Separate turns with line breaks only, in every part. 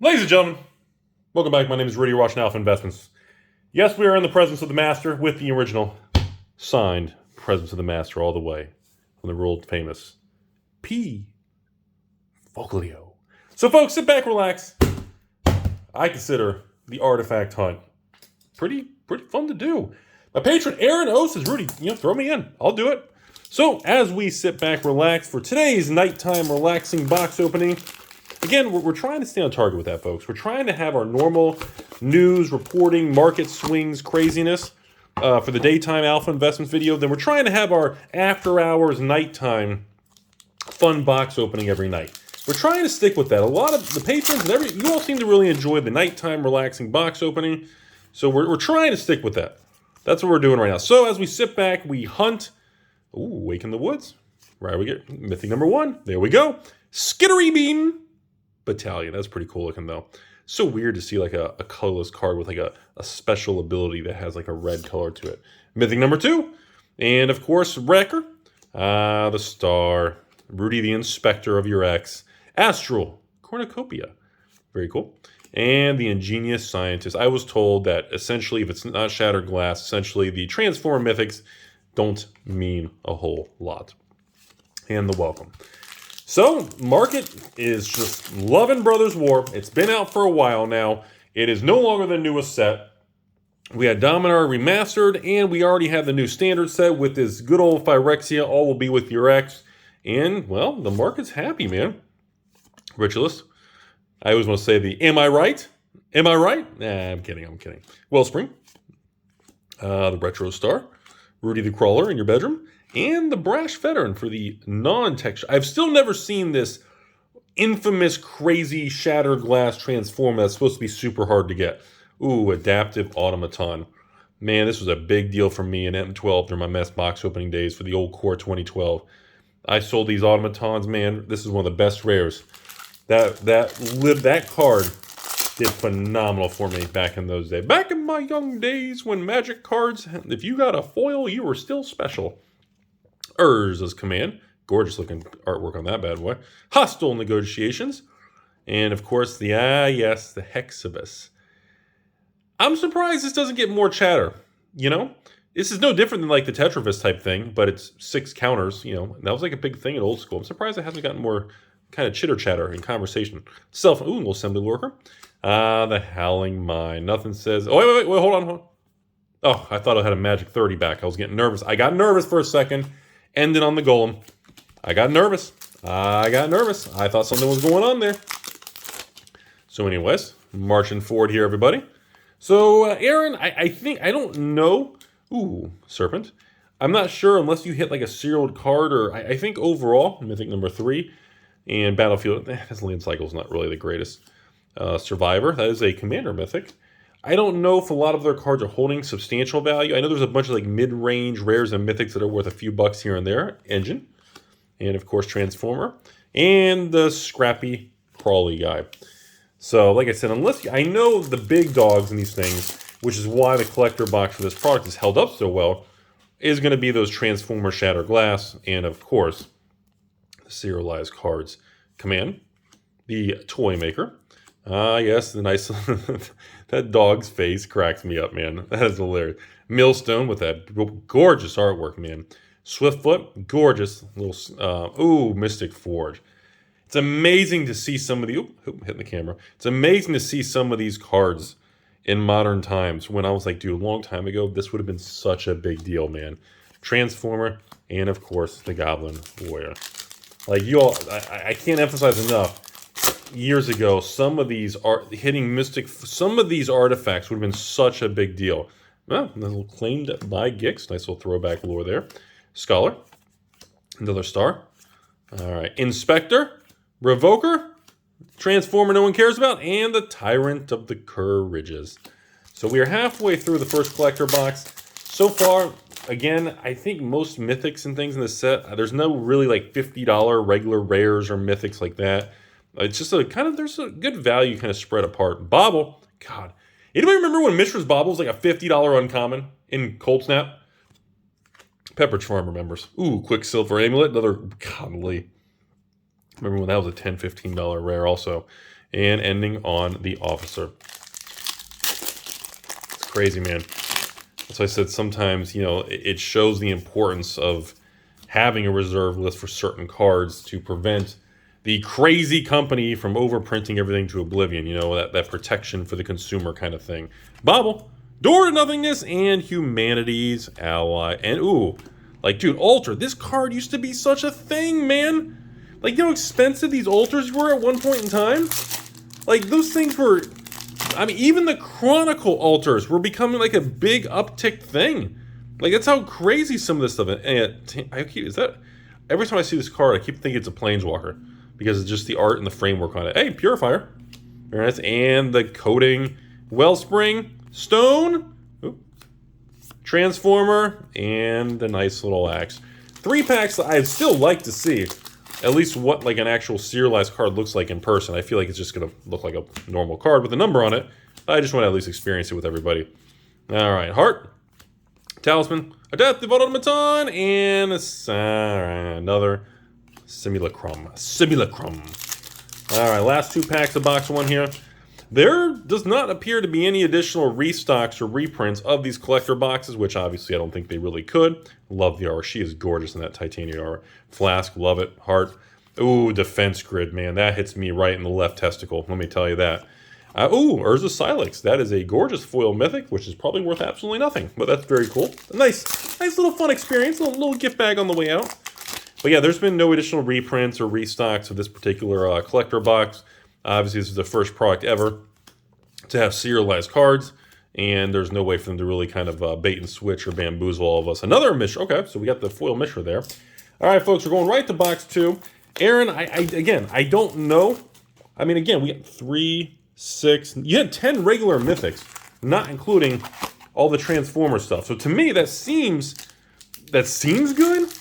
Ladies and gentlemen, welcome back. My name is Rudy. You're watching Alpha Investments. Yes, we are in the presence of the master with the original signed presence of the master all the way from the world famous P. Foglio. So, folks, sit back, relax. I consider the artifact hunt pretty fun to do. My patron Aaron O says, Rudy, throw me in. I'll do it. So, as we sit back, relax for today's nighttime relaxing box opening. Again, we're trying to stay on target with that, folks. We're trying to have our normal news, reporting, market swings, craziness for the daytime Alpha Investments video. Then we're trying to have our after-hours, nighttime fun box opening every night. We're trying to stick with that. A lot of the patrons and you all seem to really enjoy the nighttime relaxing box opening. So we're trying to stick with that. That's what we're doing right now. So as we sit back, we hunt. Ooh, Wake in the Woods. Right, we get mythic number 1. There we go. Skittery Bean Battalion. That's pretty cool looking though. So weird to see like a colorless card with like a special ability that has like a red color to it. Mythic number 2. And of course, Wrecker. The Star. Rudy the Inspector of your ex. Astral Cornucopia. Very cool. And the Ingenious Scientist. I was told that essentially if it's not Shattered Glass, essentially the Transformer Mythics don't mean a whole lot. And the Welcome. So, market is just loving Brothers War. It's been out for a while now. It is no longer the newest set. We had Dominar remastered, and we already have the new standard set with this good old Phyrexia, All Will Be With Your Ex. And, well, the market's happy, man. Ritualist. I always want to say the, am I right? Am I right? Nah, I'm kidding. Wellspring. The Retro Star. Rudy the Crawler in your bedroom. And the Brash Veteran for the non-texture. I've still never seen this infamous, crazy Shattered Glass Transformer that's supposed to be super hard to get. Ooh, Adaptive Automaton. Man, this was a big deal for me in M12 during my mess box opening days for the old Core 2012. I sold these automatons, man. This is one of the best rares. That card did phenomenal for me back in those days. Back in my young days when Magic cards, if you got a foil, you were still special. Urza's Command. Gorgeous looking artwork on that bad boy. Hostile Negotiations. And of course, the Hexibus. I'm surprised this doesn't get more chatter. This is no different than like the Tetravis type thing, but it's 6 counters. That was like a big thing in old school. I'm surprised it hasn't gotten more kind of chitter chatter in conversation. Little Assembly Lurker. The Howling Mine. Nothing says. Oh, wait, hold on. Oh, I thought I had a Magic 30 back. I was getting nervous. I got nervous for a second. Ended on the Golem. I got nervous. I thought something was going on there. So anyways, marching forward here, everybody. So, Aaron, I think, I don't know. Ooh, Serpent. I'm not sure unless you hit like a serial card or I think overall, Mythic number 3 and Battlefield, this land cycle is not really the greatest. Survivor, that is a Commander Mythic. I don't know if a lot of their cards are holding substantial value. I know there's a bunch of like mid-range rares and mythics that are worth a few bucks here and there. Engine. And of course Transformer. And the Scrappy Crawly guy. So like I said, I know the big dogs in these things, which is why the collector box for this product is held up so well, is going to be those Transformer Shattered Glass. And of course, the Serialized cards. Command. The Toy Maker. Yes, the nice... That dog's face cracks me up, man. That is hilarious. Millstone with that gorgeous artwork, man. Swiftfoot, gorgeous little... Mystic Forge. It's amazing to see some of the... hitting the camera. It's amazing to see some of these cards in modern times. When I was like, dude, a long time ago, this would have been such a big deal, man. Transformer, and of course, the Goblin Warrior. Like, you all... I can't emphasize enough... Years ago, some of these artifacts would have been such a big deal. Well, a little claimed by Gix. Nice little throwback lore there. Scholar. Another star. All right. Inspector. Revoker. Transformer no one cares about. And the Tyrant of the Kerr Ridges. So we are halfway through the first collector box. So far, again, I think most mythics and things in this set, there's no really like $50 regular rares or mythics like that. It's just there's a good value kind of spread apart. Bobble, God. Anybody remember when Mishra's Bobble was like a $50 uncommon in Cold Snap? Pepperidge Farm remembers. Ooh, Quicksilver Amulet, another godly. Remember when that was a $10, $15 rare also. And ending on the officer. It's crazy, man. That's why I said sometimes, you know, it shows the importance of having a reserve list for certain cards to prevent the crazy company from overprinting everything to oblivion. You know, that protection for the consumer kind of thing. Bobble, Door to Nothingness, and Humanity's Ally. And, ooh, like, dude, Altar. This card used to be such a thing, man. Like, you know how expensive these Altars were at one point in time? Like, those things were... I mean, even the Chronicle Altars were becoming, like, a big uptick thing. Like, that's how crazy some of this stuff is. And every time I see this card, I keep thinking it's a Planeswalker. Because it's just the art and the framework on it. Hey, Purifier. Very nice. And the Coating, Wellspring, Stone, Transformer, and a nice little axe. 3 packs that I'd still like to see. At least what like an actual serialized card looks like in person. I feel like it's just going to look like a normal card with a number on it. I just want to at least experience it with everybody. Alright, Heart, Talisman, a Death, Devout Automaton, and another Simulacrum. Alright, last 2 packs of box 1 here. There does not appear to be any additional restocks or reprints of these collector boxes, which obviously I don't think they really could. Love the aura. She is gorgeous in that titanium aura. Flask, love it. Heart. Ooh, Defense Grid, man. That hits me right in the left testicle. Let me tell you that. Ooh, Urza Silex. That is a gorgeous foil mythic, which is probably worth absolutely nothing. But that's very cool. A nice little fun experience. A little gift bag on the way out. But yeah, there's been no additional reprints or restocks of this particular collector box. Obviously, this is the first product ever to have serialized cards, and there's no way for them to really kind of bait and switch or bamboozle all of us. Another Mishra. Okay, so we got the foil Mishra there. All right, folks, we're going right to box 2. Aaron, I don't know. I mean, again, we got 3, 6. You had 10 regular mythics, not including all the Transformer stuff. So to me, that seems good.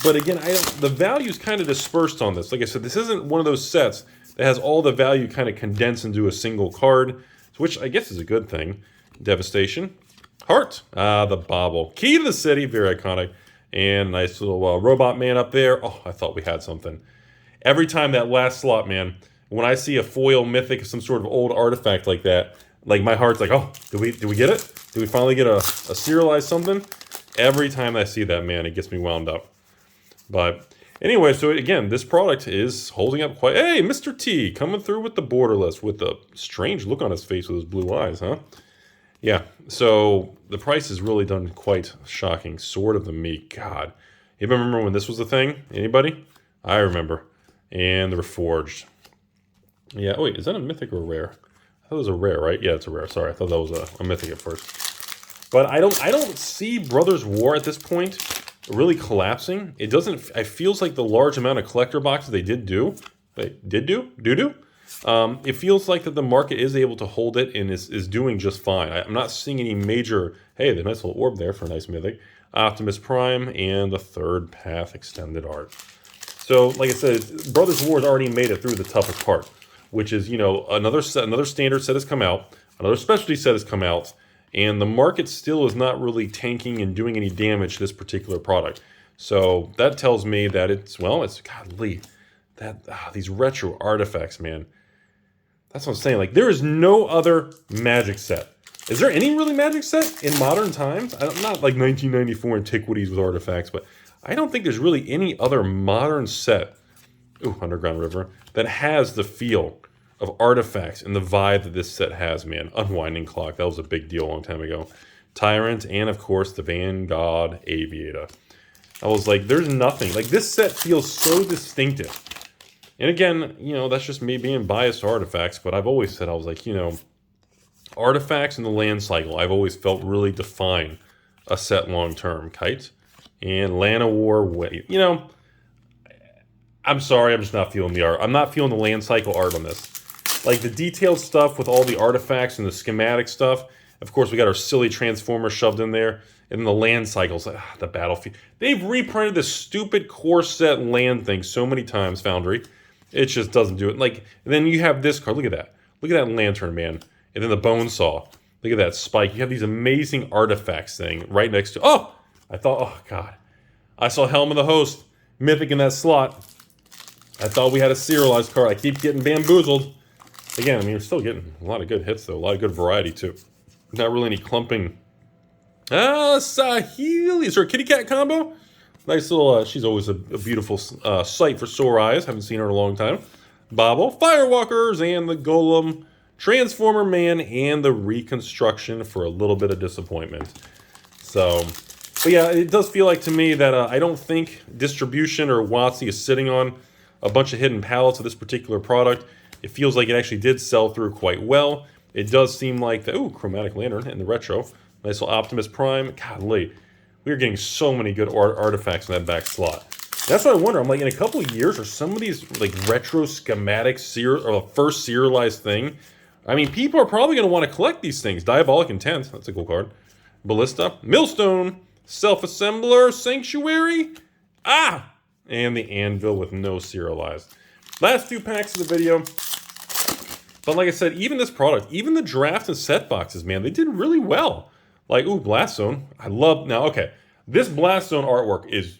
But again, the value's kind of dispersed on this. Like I said, this isn't one of those sets that has all the value kind of condensed into a single card, which I guess is a good thing. Devastation. Heart. The Bobble. Key to the City. Very iconic. And nice little robot man up there. Oh, I thought we had something. Every time that last slot, man, when I see a foil mythic, some sort of old artifact like that, like my heart's like, oh, did we get it? Did we finally get a serialized something? Every time I see that, man, it gets me wound up. But anyway, so again, this product is holding up quite... Hey, Mr. T, coming through with the borderless, with a strange look on his face with his blue eyes, huh? Yeah, so the price has really done quite shocking. Sword of the Meek, God. You remember when this was a thing? Anybody? I remember. And the Reforged. Yeah, oh wait, is that a mythic or a rare? I thought it was a rare, right? Yeah, it's a rare. Sorry, I thought that was a mythic at first. But I don't see Brothers War at this point really collapsing. It doesn't... It feels like the large amount of collector boxes they did do. It feels like that the market is able to hold it and is doing just fine. I'm not seeing any major... Hey, the nice little orb there for a nice mythic. Optimus Prime and the Third Path Extended Art. So, like I said, Brothers War has already made it through the toughest part, which is, you know, another standard set has come out, another specialty set has come out, and the market still is not really tanking and doing any damage to this particular product. So that tells me that it's godly, these retro artifacts, man. That's what I'm saying. Like, there is no other Magic set. Is there any really Magic set in modern times? Not like 1994 Antiquities with artifacts, but I don't think there's really any other modern set, Underground River, that has the feel of artifacts and the vibe that this set has, man. Unwinding Clock, that was a big deal a long time ago. Tyrant, and of course, the Vanguard Aviator. I was like, there's nothing. Like, this set feels so distinctive. And again, you know, that's just me being biased to artifacts, but I've always said, I was like, you know, artifacts in the land cycle, I've always felt really define a set long-term. Kite and Land of War Wave. You know, I'm sorry, I'm just not feeling the art. I'm not feeling the land cycle art on this. Like, the detailed stuff with all the artifacts and the schematic stuff. Of course, we got our silly Transformer shoved in there. And then the land cycles, the battlefield. They've reprinted this stupid core set land thing so many times, Foundry. It just doesn't do it. Like, and then you have this card. Look at that. Look at that Lantern, man. And then the Bone Saw. Look at that Spike. You have these amazing artifacts thing right next to... Oh! I thought, oh, God. I saw Helm of the Host. Mythic in that slot. I thought we had a serialized card. I keep getting bamboozled. Again, I mean, you're still getting a lot of good hits, though. A lot of good variety, too. Not really any clumping. Sahili. Is there a kitty cat combo? Nice little, she's always a beautiful sight for sore eyes. Haven't seen her in a long time. Bobble, Firewalkers, and the Golem, Transformer Man, and the Reconstruction for a little bit of disappointment. So, but yeah, it does feel like to me that I don't think distribution or WotC is sitting on a bunch of hidden pallets of this particular product. It feels like it actually did sell through quite well. It does seem like the, ooh, Chromatic Lantern in the retro. Nice little Optimus Prime. Golly, we are getting so many good artifacts in that back slot. That's what I wonder. I'm like, in a couple of years, are some of these like retro schematic or first serialized thing? I mean, people are probably going to want to collect these things. Diabolic Intent. That's a cool card. Ballista. Millstone. Self-Assembler. Sanctuary. And the Anvil with no serialized. Last two packs of the video. But like I said, even this product, even the draft and set boxes, man, they did really well. Like, ooh, Blast Zone. I love, now, okay, this Blast Zone artwork is,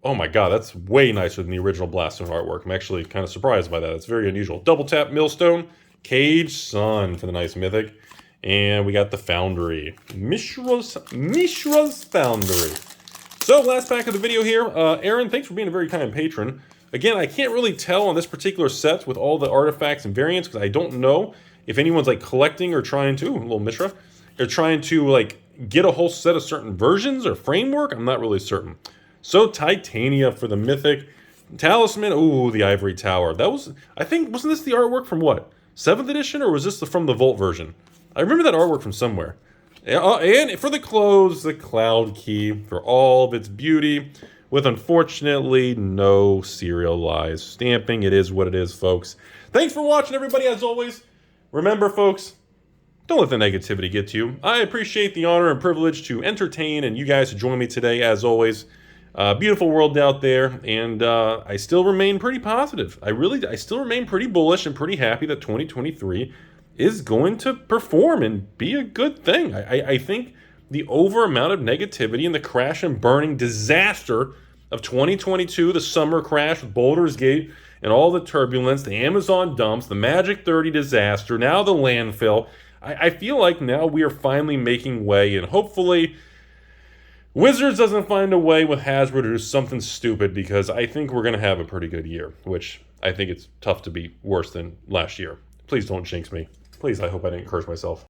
oh my god, that's way nicer than the original Blast Zone artwork. I'm actually kind of surprised by that. It's very unusual. Double tap Millstone, Cage Sun for the nice mythic. And we got the Foundry. Mishra's Foundry. So, last pack of the video here. Aaron, thanks for being a very kind patron. Again, I can't really tell on this particular set with all the artifacts and variants because I don't know if anyone's like collecting or trying to, a little Mishra, they're trying to like get a whole set of certain versions or framework. I'm not really certain. So Titania for the Mythic. Talisman, ooh, the Ivory Tower. That was, I think, wasn't this the artwork from what? 7th edition or was this from the Volt version? I remember that artwork from somewhere. And for the clothes, the Cloud Key for all of its beauty. With, unfortunately, no serialized stamping. It is what it is, folks. Thanks for watching, everybody, as always. Remember, folks, don't let the negativity get to you. I appreciate the honor and privilege to entertain and you guys to join me today, as always. Beautiful world out there, and I still remain pretty positive. I still remain pretty bullish and pretty happy that 2023 is going to perform and be a good thing. I think the over amount of negativity and the crash and burning disaster of 2022, the summer crash with Baldur's Gate and all the turbulence, the Amazon dumps, the Magic 30 disaster, now the landfill. I feel like now we are finally making way, and hopefully Wizards doesn't find a way with Hasbro to do something stupid, because I think we're going to have a pretty good year, which I think it's tough to be worse than last year. Please don't jinx me. Please, I hope I didn't curse myself.